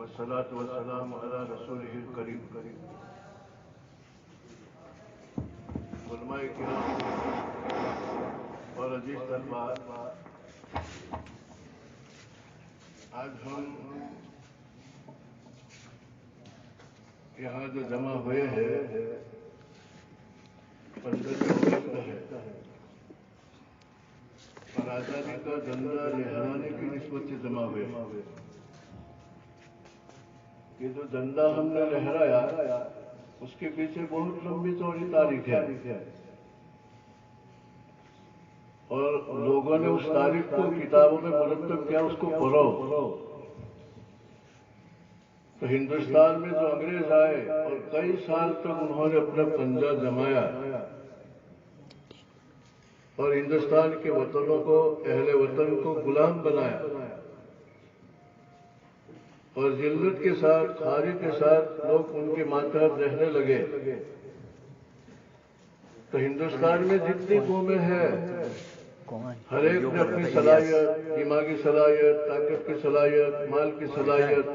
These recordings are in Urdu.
والصلاة والسلام على رسوله الكريم. علماء کرام اور عزیز طلباء، آج ہم یہاں جو جمع ہوئے ہیں 15 اگست ہے اور آزادی کا جھنڈا لہرانے کی نسبت سے جمع ہوئے. یہ جو جھنڈا ہم نے لہرایا اس کے پیچھے بہت لمبی چوڑی تاریخ ہے اور لوگوں نے اس تاریخ کو کتابوں میں مرتب کیا. اس کو پڑھو تو ہندوستان میں جو انگریز آئے اور کئی سال تک انہوں نے اپنا پنجہ جمایا اور ہندوستان کے وطنوں کو، اہل وطن کو غلام بنایا اور ذلت کے ساتھ، خواری کے ساتھ لوگ ان کے ماتحت رہنے لگے. تو ہندوستان میں جتنی قومیں ہیں ہر ایک نے اپنی صلاحیت، دماغی صلاحیت، طاقت کی صلاحیت، مال کی صلاحیت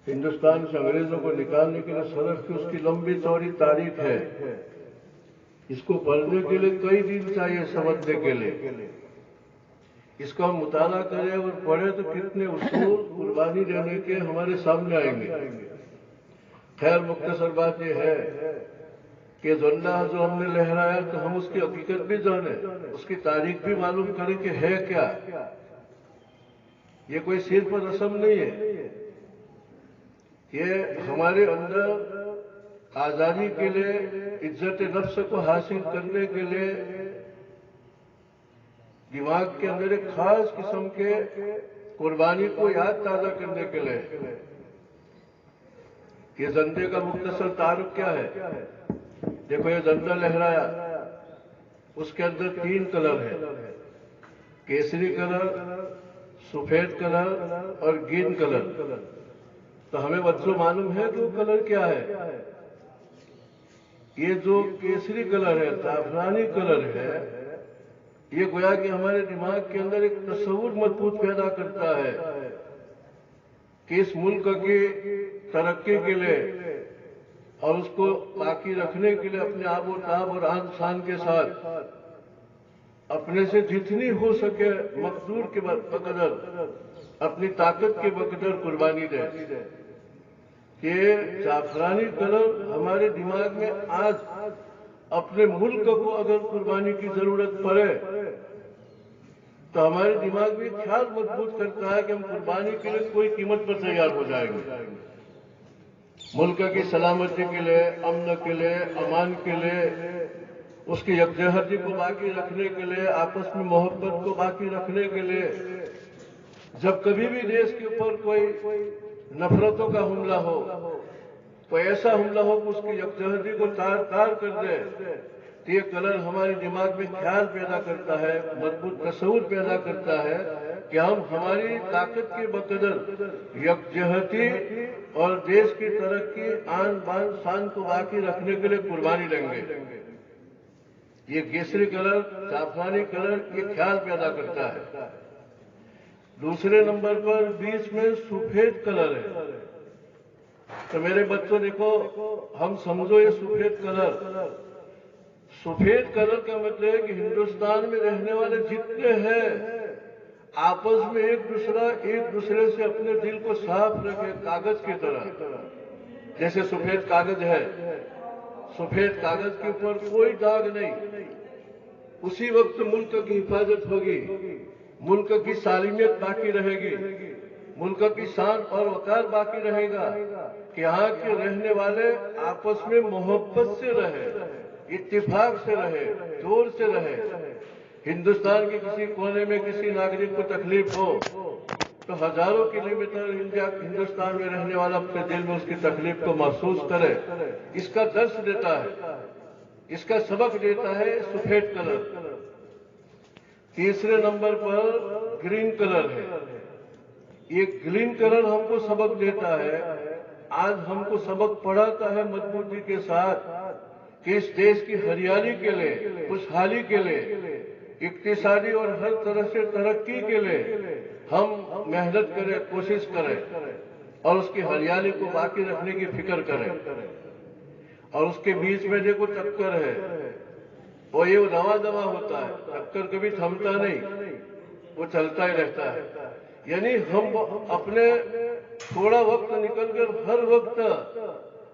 ہندوستان سے انگریزوں کو نکالنے کے لیے صرف کی. اس کی لمبی چوڑی تاریخ ہے. اس کو پڑھنے کے لیے کئی دن چاہیے، سمجھنے کے لیے. اس کو ہم مطالعہ کریں اور پڑھیں تو کتنے اصول قربانی دینے کے ہمارے سامنے آئیں گے. خیر، مختصر بات یہ ہے کہ جھنڈا جو ہم نے لہرایا تو ہم اس کی حقیقت بھی جانیں، اس کی تاریخ بھی معلوم کریں کہ ہے کیا. یہ کوئی صرف رسم نہیں ہے، یہ ہمارے اندر آزادی کے لیے، عزت نفس کو حاصل کرنے کے لیے دماغ کے اندر ایک خاص قسم کے قربانی کو یاد تازہ کرنے کے لیے. یہ جھنڈے کا مختصر تعارف کیا ہے؟ دیکھو، یہ جھنڈا لہرایا، اس کے اندر 3 کلر ہیں: کیسری کلر، سفید کلر اور گرین کلر. تو ہمیں بچوں معلوم ہے کہ وہ کلر کیا ہے. یہ جو کیسری کلر ہے، زعفرانی کلر ہے، یہ گویا کہ ہمارے دماغ کے اندر ایک تصور مضبوط پیدا کرتا ہے کہ اس ملک کی ترقی کے لیے اور اس کو باقی رکھنے کے لیے اپنے آب و تاب اور آن شان کے ساتھ اپنے سے جتنی ہو سکے مقدور کے بقدر، اپنی طاقت کے بقدر قربانی دے. کہ زعفرانی کلر ہمارے دماغ میں آج اپنے ملک کو اگر قربانی کی ضرورت پڑے تو ہمارے دماغ میں خیال مضبوط کرتا ہے کہ ہم قربانی کے لیے کوئی قیمت پر تیار ہو جائیں گے. ملک کی سلامتی کے لیے، امن کے لیے، امان کے لیے، اس کی یکجہتی کو باقی رکھنے کے لیے، آپس میں محبت کو باقی رکھنے کے لیے. جب کبھی بھی دیش کے اوپر کوئی نفرتوں کا حملہ ہو، کوئی ایسا حملہ ہو کہ اس کی یکجہتی کو تار تار کر دے، تو یہ کلر ہمارے دماغ میں خیال پیدا کرتا ہے، مضبوط تصور پیدا کرتا ہے کہ ہم ہماری طاقت کے بقدر یکجہتی اور دیش کی ترقی، آن بان شان کو باقی رکھنے کے لیے قربانی دیں گے. یہ کیسری کلر، زعفرانی کلر یہ خیال پیدا کرتا ہے. دوسرے نمبر پر بیچ میں سفید کلر ہے. تو میرے بچوں دیکھو، ہم سمجھو یہ سفید کلر کا مطلب ہے کہ ہندوستان میں رہنے والے جتنے ہیں آپس میں ایک دوسرے سے اپنے دل کو صاف رکھے، کاغذ کی طرح. جیسے سفید کاغذ ہے، سفید کاغذ کے اوپر کوئی داغ نہیں. اسی وقت ملک کی حفاظت ہوگی، ملک کی سالمیت باقی رہے گی، ملک کی شان اور وقار باقی رہے گا کہ یہاں کے رہنے والے آپس میں محبت سے رہے، اتفاق سے رہے، جوڑ سے رہے. ہندوستان کے کسی کونے میں کسی ناگرک کو تکلیف ہو تو ہزاروں کلومیٹر ہندوستان میں رہنے والا اپنے دل میں اس کی تکلیف کو محسوس کرے. اس کا درس دیتا ہے، اس کا سبق دیتا ہے سفید کلر. تیسرے نمبر پر گرین کلر ہے. یہ گرین کلر ہم کو سبق دیتا ہے، آج ہم کو سبق پڑھاتا ہے مضبوطی کے ساتھ کہ اس دیش کی ہریالی کے لیے، خوشحالی کے لیے، اقتصادی اور ہر طرح سے ترقی کے لیے ہم محنت کریں، کوشش کریں اور اس کی ہریالی کو باقی رکھنے کی فکر کریں. اور اس کے بیچ میں دیکھو چکر ہے، وہ یہ رواں دواں ہوتا ہے، چکر کبھی تھمتا نہیں، وہ چلتا ہی رہتا ہے. یعنی ہم اپنے تھوڑا وقت نکل کر ہر وقت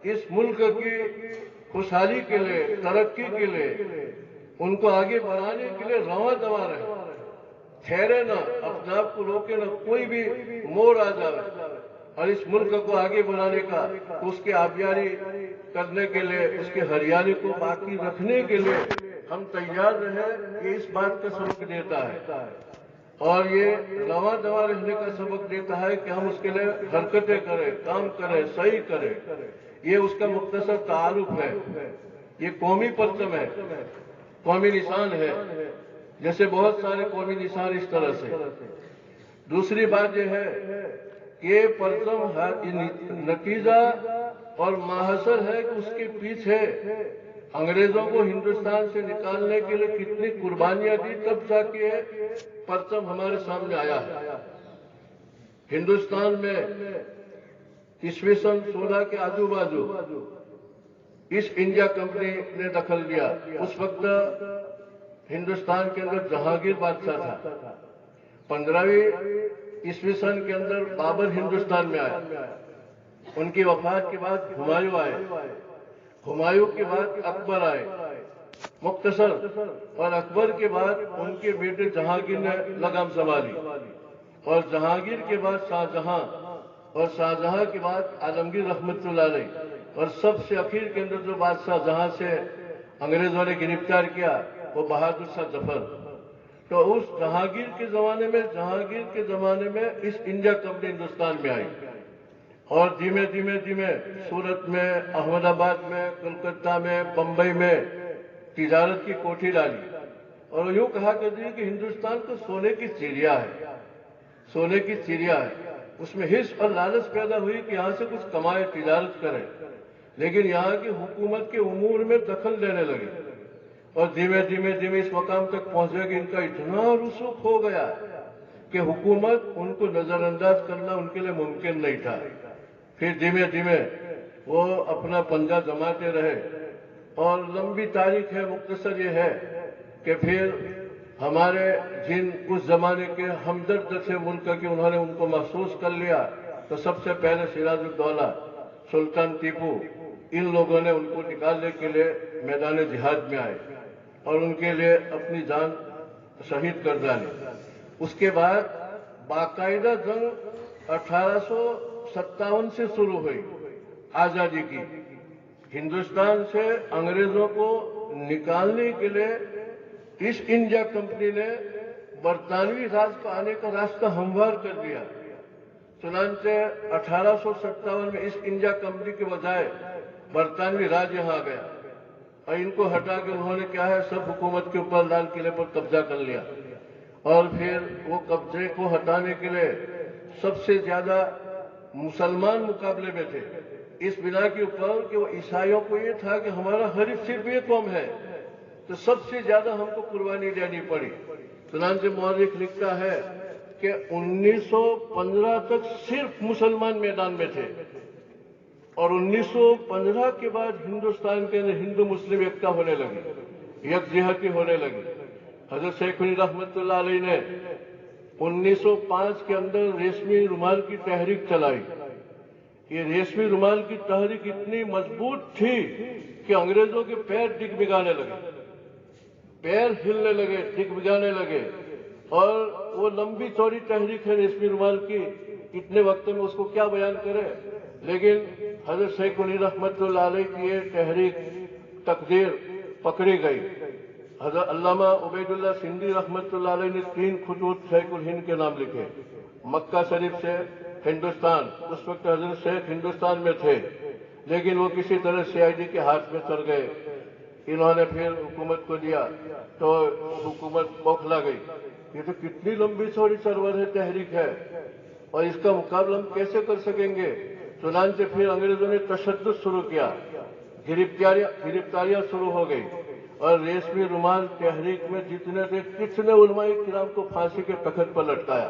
اس ملک کی خوشحالی کے لیے، ترقی کے لیے، ان کو آگے بڑھانے کے لیے رواں دواں رہے، ٹھہرے نہ، اپنے آپ کو روکے نہ. کوئی بھی موڑ آ جائے اور اس ملک کو آگے بڑھانے کا، تو اس کی آبیاری کرنے کے لیے، اس کی ہریالی کو باقی رکھنے کے لیے ہم تیار رہے. یہ اس بات کا سبق دیتا ہے اور یہ رواں دواں رہنے کا سبق دیتا ہے کہ ہم اس کے لیے حرکتیں کریں، کام کریں، صحیح کریں. یہ اس کا مختصر تعارف ہے. یہ قومی پرچم ہے، قومی نشان ہے، جیسے بہت سارے قومی نشان اس طرح سے. دوسری بات یہ ہے کہ یہ پرچم نتیجہ اور ماحصل ہے کہ اس کے پیچھے انگریزوں کو ہندوستان سے نکالنے کے لیے کتنی قربانیاں دی، تب جا کے پرچم ہمارے سامنے آیا ہے. ہندوستان میں عیسوی سن 16 کے آجو باجو ایسٹ انڈیا کمپنی نے دخل لیا. اس وقت ہندوستان کے اندر جہانگیر بادشاہ تھا. 15ویں عیسوی سن کے اندر بابر ہندوستان میں آیا. ان کی وفات کے بعد ہمایوں آئے، ہمایوں کے بعد اکبر آئے مختصر، اور اکبر کے بعد ان کے بیٹے جہانگیر نے لگام سنبھالی، اور جہانگیر کے بعد شاہجہاں، اور شاہجہاں کے بعد عالمگیر رحمت اللہ علیہ، اور سب سے اخیر کے اندر جو بادشاہ جہاں سے انگریزوں نے گرفتار کیا وہ بہادر شاہ ظفر. تو اس جہانگیر کے زمانے میں اس انڈیا کمپنی ہندوستان میں آئی اور دھیمے دھیمے سورت میں، احمد آباد میں، کلکتہ میں، بمبئی میں تجارت کی کوٹھی ڈالی. اور یوں کہا کرتی ہے کہ ہندوستان تو سونے کی چڑیا ہے، سونے کی چڑیا ہے. اس میں حرص اور لالچ پیدا ہوئی کہ یہاں سے کچھ کمائے، تجارت کرے. لیکن یہاں کی حکومت کے امور میں دخل دینے لگے اور دھیمے دھیمے اس مقام تک پہنچے کہ ان کا اتنا رسوخ ہو گیا کہ حکومت ان کو نظر انداز کرنا ان کے لیے ممکن نہیں تھا. پھر دھیمے وہ اپنا پنجہ جماتے رہے اور لمبی تاریخ ہے. مختصر یہ ہے کہ پھر ہمارے جن اس زمانے کے ہمدرد تھے ملک کے، انہوں نے ان کو محسوس کر لیا. تو سب سے پہلے سراج الدولہ، سلطان ٹیپو، ان لوگوں نے ان کو نکالنے کے لیے میدان جہاد میں آئے اور ان کے لیے اپنی جان شہید کر ڈالی. اس کے بعد باقاعدہ جنگ 1857 سے شروع ہوئی آزادی کی. ہندوستان سے انگریزوں کو نکالنے کے لیے ایسٹ انڈیا کمپنی نے برطانوی راج کو آنے کا راستہ ہموار کر دیا. چنانچہ 1857 میں ایسٹ انڈیا کمپنی کے بجائے برطانوی راج یہاں آ گیا اور ان کو ہٹا کے انہوں نے کیا ہے، سب حکومت کے اوپر لال قلعے پر قبضہ کر لیا. اور پھر وہ قبضے کو ہٹانے کے لیے سب سے زیادہ مسلمان مقابلے میں تھے، اس بنا کے اوپر کہ وہ عیسائیوں کو یہ تھا کہ ہمارا حریف صرف یہ قوم ہے، تو سب سے زیادہ ہم کو قربانی دینی پڑی. چنانچہ مورخ لکھتا ہے کہ 1915 تک صرف مسلمان میدان میں تھے اور 1915 کے بعد ہندوستان کے اندر ہندو مسلم ایکتا ہونے لگی، یکجہتی ہونے لگی. حضرت شیخ الہند رحمت اللہ علیہ نے 1905 کے اندر ریشمی رومال کی تحریک چلائی. یہ ریشمی رومال کی تحریک اتنی مضبوط تھی کہ انگریزوں کے پیر ڈگمگانے لگے، پیر ہلنے لگے، ڈگمگانے لگے. اور وہ لمبی چوڑی تحریک ہے ریشمی رومال کی، اتنے وقت میں اس کو کیا بیان کرے. لیکن حضرت شیخ الہند رحمت اللہ علیہ کی یہ تحریک تقدیر پکڑی گئی. حضرت علامہ عبید اللہ سندھی رحمت اللہ علیہ نے 3 خطوط شیخ الہند کے نام لکھے مکہ شریف سے ہندوستان. اس وقت حضرت شیخ ہندوستان میں تھے لیکن وہ کسی طرح CID کے ہاتھ میں چڑھ گئے. انہوں نے پھر حکومت کو دیا تو حکومت بوکھلا گئی. یہ تو کتنی لمبی چوڑی سرور ہے، تحریک ہے، اور اس کا مقابلہ ہم کیسے کر سکیں گے. چنانچہ پھر انگریزوں نے تشدد شروع کیا، گرفتاریاں شروع ہو گئی اور ریشمی رومال تحریک میں جتنے تھے کتنے علماء کرام کو پھانسی کے تخت پر لٹکایا.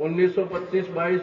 1925-22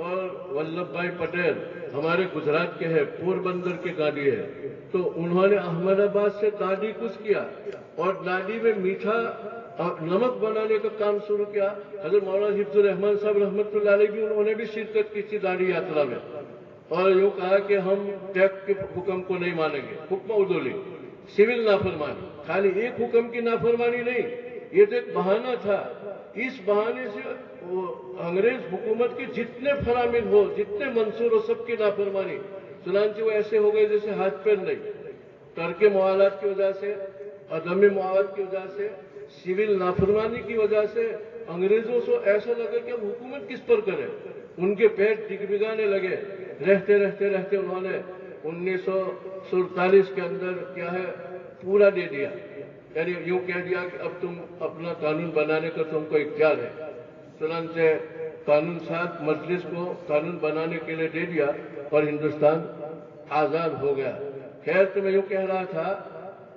اور ولبھ بھائی پٹیل ہمارے گجرات کے ہیں، پوربندر کے گاڑی ہے، تو انہوں نے احمد آباد سے داڑھی کچھ کیا اور داڑھی میں میٹھا نمک بنانے کا کام شروع کیا۔ حضرت مولانا حفظ الرحمان صاحب رحمۃ اللہ علیہ بھی انہوں نے بھی شرکت کی تھی داڑھی یاترا میں، اور یوں کہا کہ ہم ٹیکس کے حکم کو نہیں مانیں گے، حکم عدولی، سول نافرمانی، خالی ایک حکم کی نافرمانی نہیں، یہ تو ایک بہانہ تھا۔ اس بہانے سے انگریز حکومت کے جتنے فرامین ہو، جتنے منصور ہو، سب کی نافرمانی، چنانچہ وہ ایسے ہو گئے جیسے ہاتھ پیر نہیں۔ ترک موالات کی وجہ سے، عدم موالات کی وجہ سے، سول نافرمانی کی وجہ سے انگریزوں سے ایسا لگا کہ اب حکومت کس پر کرے، ان کے پیٹ ڈگمگانے لگے۔ رہتے رہتے رہتے انہوں نے 1947 کے اندر کیا ہے پورا دے دیا، یعنی یوں کہہ دیا کہ اب تم اپنا قانون بنانے کا تم کو اختیار ہے۔ چنانچہ قانون ساز مجلس کو قانون بنانے کے لیے دے دیا اور ہندوستان آزاد ہو گیا۔ خیر تو میں یوں کہہ رہا تھا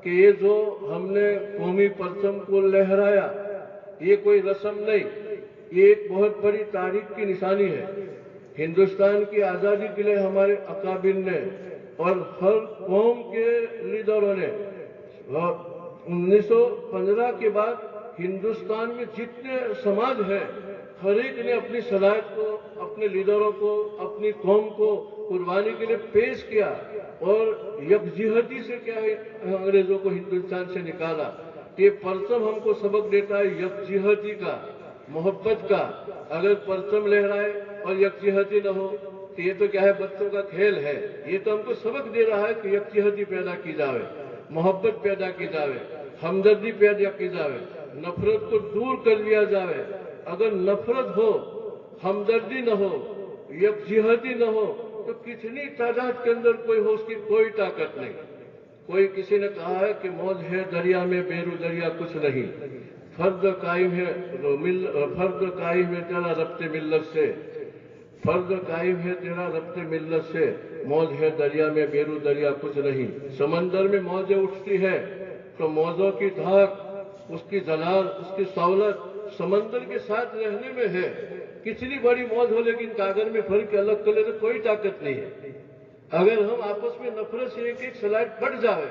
کہ یہ جو ہم نے قومی پرچم کو لہرایا، یہ کوئی رسم نہیں، یہ ایک بہت بڑی تاریخ کی نشانی ہے۔ ہندوستان کی آزادی کے لیے ہمارے اکابر نے اور ہر قوم کے لیڈروں نے 1915 کے بعد ہندوستان میں جتنے سماج ہے، ہر ایک نے اپنی صلاحیت کو، اپنے لیڈروں کو، اپنی قوم کو قربانی کے لیے پیش کیا اور یکجہتی سے کیا ہے انگریزوں کو ہندوستان سے نکالا۔ یہ پرچم ہم کو سبق دیتا ہے یکجہتی کا، محبت کا۔ اگر پرچم لہرائے اور یکجہتی نہ ہو تو یہ تو کیا ہے بچوں کا کھیل ہے۔ یہ تو ہم کو سبق دے رہا ہے کہ یکجہتی پیدا کی جاوے، محبت پیدا کی جاوے، ہمدردی پیدا کی جاوے، نفرت کو دور کر لیا جاوے۔ اگر نفرت ہو، ہمدردی نہ ہو، یکجہتی نہ ہو تو کتنی تعداد کے اندر کوئی ہو، اس کی کوئی طاقت نہیں۔ کوئی کسی نے کہا ہے کہ موج ہے دریا میں بیرو دریا کچھ نہیں، فرد قائم ہے تیرا ربط ملت سے، فرد قائم ہے تیرا ربط ملت سے، موج ہے دریا میں بیرو دریا کچھ نہیں۔ سمندر میں موجیں اٹھتی ہے تو موجوں کی دھاک، اس کی جلال، اس کی سہولت سمندر کے ساتھ رہنے میں ہے۔ کتنی بڑی موج ہو لیکن کاغذ میں بھر کے الگ کر لے تو کوئی طاقت نہیں ہے۔ اگر ہم آپس میں نفرت سے ایک ایک سلائٹ بڑھ جاوے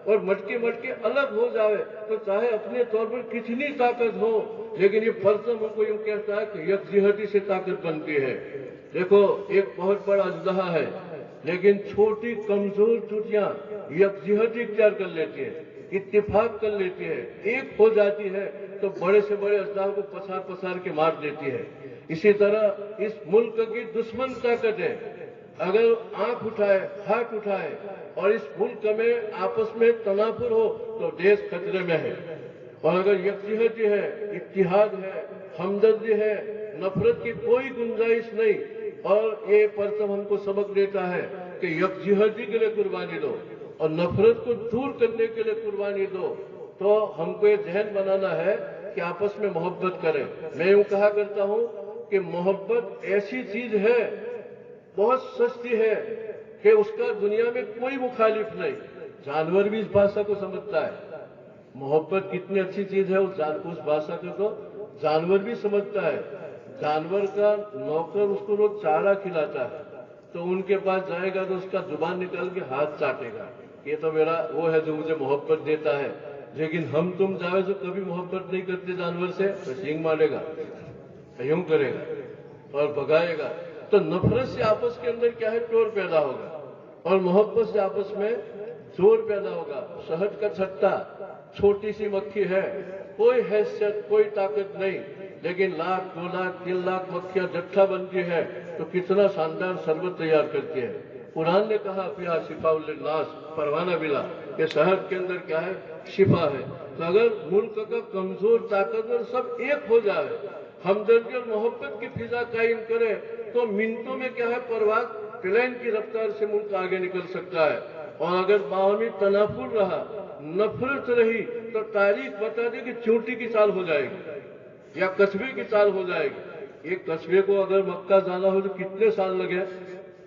اور مٹکے مٹکے الگ ہو جاوے تو چاہے اپنے طور پر کتنی طاقت ہو، لیکن یہ پرچم ہم کو یوں کہتا ہے کہ یکجہتی سے طاقت بنتی ہے۔ دیکھو ایک بہت بڑا اژدہا ہے لیکن چھوٹی کمزور چوٹیاں یکجہتی اختیار کر لیتی ہیں، اتفاق کر لیتی ہے، ایک ہو جاتی ہے تو بڑے سے بڑے اژدہا کو پسار پسار کے مار دیتی ہے۔ اسی طرح اس ملک کی دشمن طاقت ہے، اگر آنکھ اٹھائے، ہاتھ اٹھائے اور اس ملک میں آپس میں تنافر ہو تو دیش خطرے میں ہے۔ اور اگر یکجہتی ہے، اتحاد ہے، ہمدردی ہے، نفرت کی کوئی گنجائش نہیں۔ اور یہ پرچم ہم کو سبق دیتا ہے کہ یکجہتی کے لیے قربانی دو اور نفرت کو دور کرنے کے لیے قربانی دو۔ تو ہم کو یہ ذہن بنانا ہے کہ آپس میں محبت کریں۔ میں یوں کہا کرتا ہوں کہ محبت ایسی چیز ہے، بہت سستی ہے کہ اس کا دنیا میں کوئی مخالف نہیں۔ جانور بھی اس بھاشا کو سمجھتا ہے۔ محبت کتنی اچھی چیز ہے اس بھاشا کو تو جانور بھی سمجھتا ہے۔ جانور کا نوکر اس کو روز چارہ کھلاتا ہے تو ان کے پاس جائے گا تو اس کا زبان نکال کے ہاتھ چاٹے گا، یہ تو میرا وہ ہے جو مجھے محبت دیتا ہے۔ لیکن ہم تم جاوے تو کبھی محبت نہیں کرتے جانور سے، تو سینگ مارے گا، یوں کرے گا اور بھگائے گا۔ تو نفرت سے آپس کے اندر کیا ہے پیور پیدا ہوگا اور محبت سے آپس میں زور پیدا ہوگا۔ شہد کا چھٹا، چھوٹی سی مکھی ہے، کوئی حیثیت، کوئی طاقت نہیں، لیکن لاکھ، 2 لاکھ، 3 لاکھ مکھیاں جٹھا بنتی ہے تو کتنا شاندار شربت تیار کرتی ہے۔ قرآن نے کہا فیہا شفاء للناس، پروانہ ملا کہ شہد کے اندر کیا ہے شفا ہے۔ تو اگر ملک کا کمزور طاقتور سب ایک ہو جائے، ہمدردی اور محبت کی فضا قائم کرے تو منٹوں میں کیا ہے پرواز پلین کی رفتار سے ملک آگے نکل سکتا ہے۔ اور اگر باہمی تنافر رہا، نفرت رہی تو تاریخ بتا دے کہ چونٹی کی چال ہو جائے گی یا قصبے کی چال ہو جائے گی۔ ایک قصبے کو اگر مکہ جانا ہو تو کتنے سال لگے،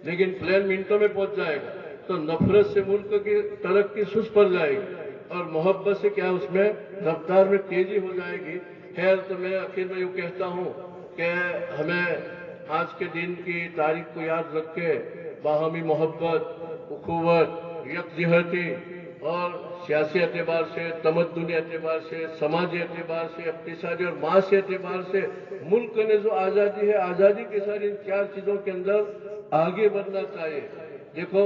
لیکن پلین منٹوں میں پہنچ جائے گا۔ تو نفرت سے ملک کی ترقی سست پڑ جائے گی اور محبت سے کیا اس میں رفتار میں تیزی ہو جائے گی۔ خیر تو میں آخر میں یوں کہتا ہوں کہ ہمیں آج کے دن کی تاریخ کو یاد رکھ کے باہمی محبت، اخوت، یکجہتی اور سیاسی اعتبار سے، تمدنی اعتبار سے، سماجی اعتبار سے، اقتصادی اور معاشی اعتبار سے ملک نے جو آزادی ہے، آزادی کے ساتھ ان 4 چیزوں کے اندر آگے بڑھنا چاہیے۔ دیکھو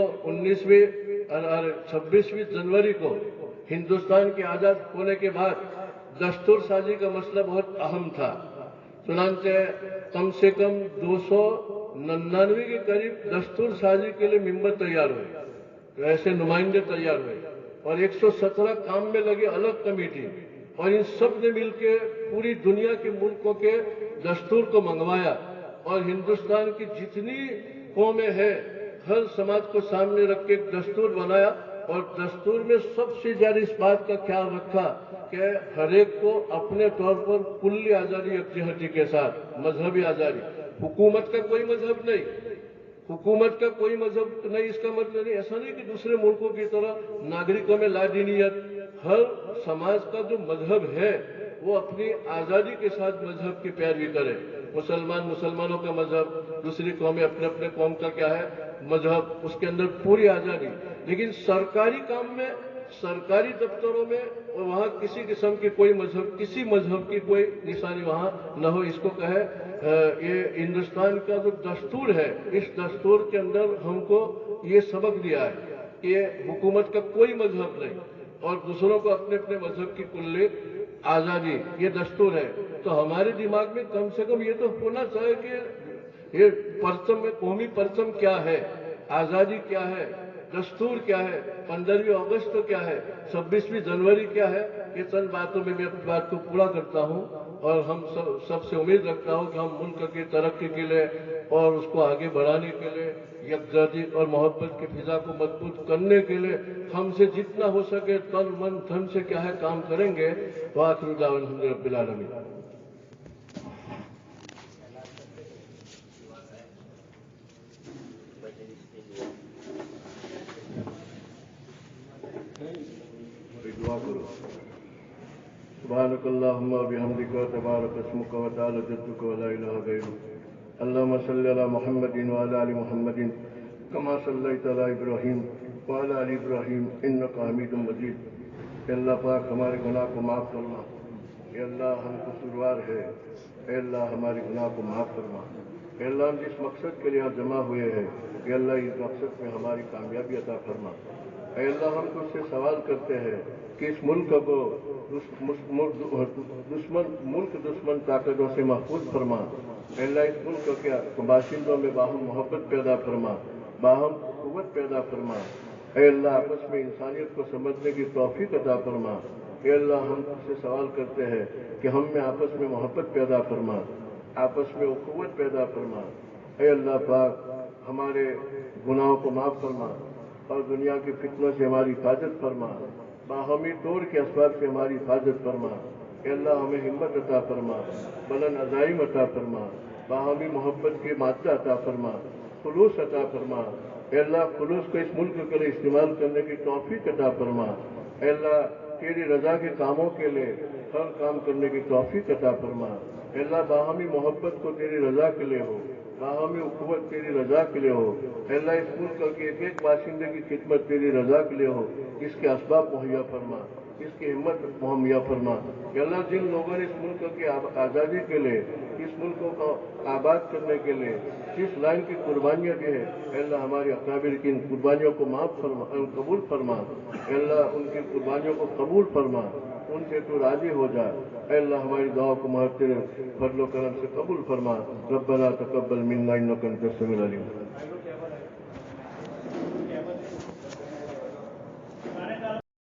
26 جنوری کو ہندوستان کے آزاد ہونے کے بعد دستور سازی کا مسئلہ بہت اہم تھا، چنانچہ کم سے کم 299 کے قریب دستور سازی کے لیے ممبر تیار ہوئے، ایسے نمائندے تیار ہوئے، اور 117 کام میں لگے الگ کمیٹی، اور ان سب نے مل کے پوری دنیا کے ملکوں کے دستور کو منگوایا، اور ہندوستان کی جتنی قومیں ہیں ہر سماج کو سامنے رکھ کے ایک دستور بنایا، اور دستور میں سب سے زیادہ اس بات کا خیال رکھا کہ ہر ایک کو اپنے طور پر کلی آزادی، یکجہتی کے ساتھ مذہبی آزادی، حکومت کا کوئی مذہب نہیں، حکومت کا کوئی مذہب نہیں، اس کا مطلب نہیں ایسا نہیں کہ دوسرے ملکوں کی طرح ناگرکوں میں لادینیت، ہر سماج کا جو مذہب ہے وہ اپنی آزادی کے ساتھ مذہب کی پیروی کرے، مسلمانوں کا مذہب، دوسری قومیں اپنے اپنے قوم کا کیا ہے مذہب، اس کے اندر پوری آزادی، لیکن سرکاری کام میں، سرکاری دفتروں میں اور وہاں کسی قسم کی کوئی مذہب، کسی مذہب کی کوئی نشانی وہاں نہ ہو۔ اس کو کہے یہ ہندوستان کا جو دستور ہے، اس دستور کے اندر ہم کو یہ سبق دیا ہے کہ حکومت کا کوئی مذہب نہیں اور دوسروں کو اپنے اپنے مذہب کی کلی آزادی، یہ دستور ہے۔ تو ہمارے دماغ میں کم سے کم یہ تو ہونا چاہیے کہ یہ پرچم میں، قومی پرچم کیا ہے، آزادی کیا ہے، دستور کیا ہے، 15 اگست کیا ہے، 26 جنوری کیا ہے۔ یہ چند باتوں میں میں اپنی بات کو پورا کرتا ہوں، اور ہم سب سے امید رکھتا ہوں کہ ہم ملک کی ترقی کے لیے اور اس کو آگے بڑھانے کے لیے، یکجہتی اور محبت کی فضا کو مضبوط کرنے کے لیے ہم سے جتنا ہو سکے تن من دھن سے کیا ہے کام کریں گے۔ وآخر دعوانا الحمد للہ رب العالمین۔ دعا کرو۔ سبحانک اللہم و بحمدک و تبارک اسمک و تعالی جدک و لا الہ غیرک۔ اللہم صلی علی محمد و علی آل محمد کما صلیت علی ابراہیم و علی آل ابراہیم انک حمید مجید۔ اے اللہ پاک ہمارے گناہ کو معاف فرما، اے اللہ ہم قصوروار ہے، اے اللہ ہمارے گناہ کو معاف فرما، اے اللہ ہم جس مقصد کے لیے یہاں جمع ہوئے ہیں، اے اللہ اس مقصد میں ہماری کامیابی عطا فرما۔ اے اللہ ہم تجھ سے سوال کرتے ہیں کہ اس ملک کو دشمن طاقتوں سے محفوظ فرما۔ اے اللہ اس ملک کے باشندوں میں باہم محبت پیدا فرما، باہم قوت پیدا فرما۔ اے اللہ آپس میں انسانیت کو سمجھنے کی توفیق عطا فرما۔ اے اللہ ہم تجھ سے سوال کرتے ہیں کہ ہم میں آپس میں محبت پیدا فرما، آپس میں قوت پیدا فرما۔ اے اللہ پاک ہمارے گناہوں کو معاف فرما اور دنیا کی فتنوں سے ہماری حفاظت فرما، باہمی طور کے اسباب سے ہماری حفاظت فرما۔ اے اللہ ہمیں ہمت عطا فرما، بلند عزائم عطا فرما، باہمی محبت کی مادہ عطا فرما، خلوص عطا فرما۔ اے اللہ خلوص کو اس ملک کے لیے استعمال کرنے کی توفیق عطا فرما۔ اے اللہ تیری رضا کے کاموں کے لیے ہر کام کرنے کی توفیق عطا فرما۔ اے اللہ باہمی محبت کو تیری رضا کے لیے ہو، باہمی اخوت تیری رضا کے لیے ہو۔ اے اللہ اس ملک کے ایک ایک باشندے کی خدمت تیری رضا کے لیے ہو، اس کے اسباب مہیا فرما، اس کی ہمت مہیا فرما۔ اے اللہ جن لوگوں نے اس ملک کی آزادی کے لیے، اس ملک کو آباد کرنے کے لیے جس لائن کی قربانیاں دی ہے، اے اللہ ہماری اکابر کی ان قربانیوں کو معاف فرما، قبول فرما۔ اے اللہ ان کی قربانیوں کو قبول فرما، ان سے تو راضی ہو جا۔ اے اللہ ہماری دعاؤں کو تیرے فضل و کرم سے قبول فرما۔ ربنا تقبل منا انک انت السمیع العلیم۔